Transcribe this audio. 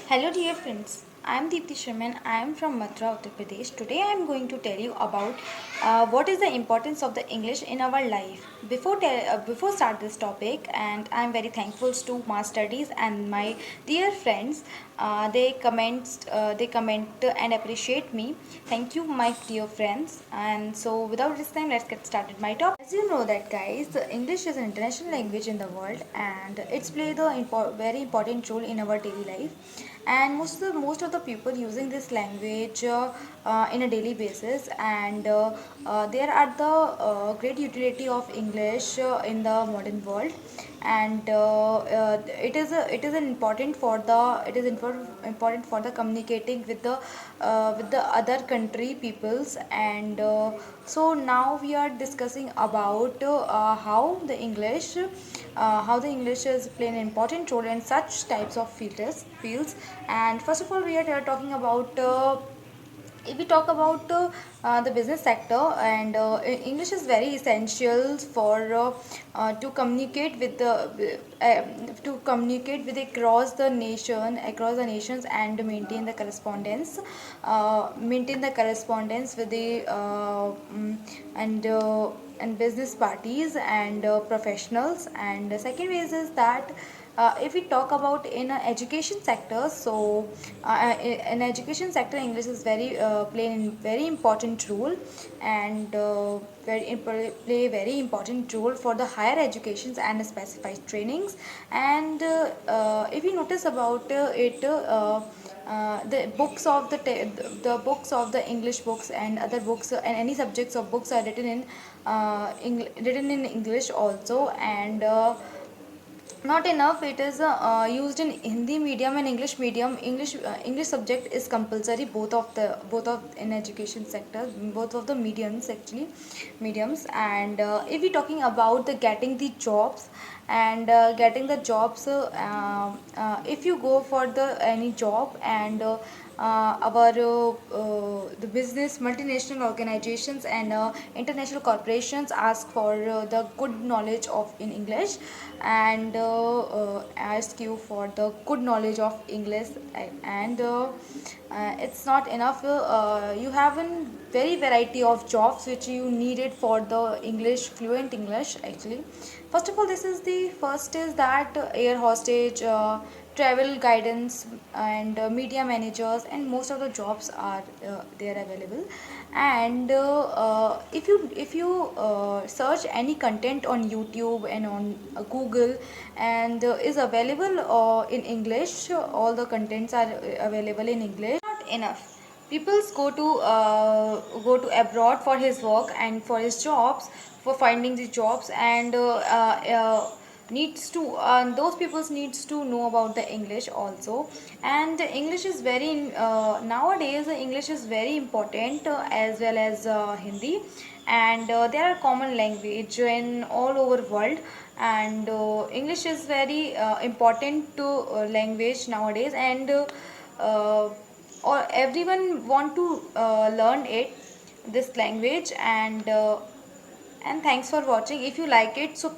Hello, dear friends. I am Deepti Sharman. I am from Mathura, Uttar Pradesh. Today, I am going to tell you about what is the importance of the English in our life. Before start this topic, and I am very thankful to my studies and my dear friends. They comment and appreciate me. Thank you, my dear friends. And so, without this time, let's get started. My topic. As you know that, guys, the English is an international language in the world, and it's played a very important role in our daily life, and most of the people using this language in a daily basis, and there are the great utility of English in the modern world, and it is an important for the it is important for the communicating with the other country peoples, and so now we are discussing about how the English is playing an important role in such types of fields. And first of all, we are talking about if we talk about the business sector, and English is very essential for to communicate with across the nations, and maintain the correspondence with the and business parties and professionals. And the second ways is that if we talk about in education sector, so in education sector, English is very playing very important role, and play very important role for the higher educations and specified trainings. And if you notice about the books of the books of the English books and other books, and any subjects of books are written in English also. And not enough, it is used in Hindi medium and English medium. English subject is compulsory, both of in education sector, both of the mediums, actually mediums. And if we talking about the getting the jobs, and getting the jobs, if you go for the any job, and our the business multinational organizations and international corporations ask for the good knowledge of in English, and ask you for the good knowledge of English. And it's not enough, you have a very variety of jobs which you needed for the English, fluent English, actually. First of all, this is the first is that air hostage, travel guidance, and media managers, and most of the jobs are there available. And if you search any content on YouTube and on Google, and is available in English, all the contents are available in English. Not enough, people go to abroad for his work and for his jobs, for finding the jobs, and needs to those people needs to know about the English also. And English is very nowadays English is very important, as well as Hindi. And they are common language in all over world. And English is very important to language nowadays. And or everyone want to learn it, this language. And thanks for watching. If you like it, so please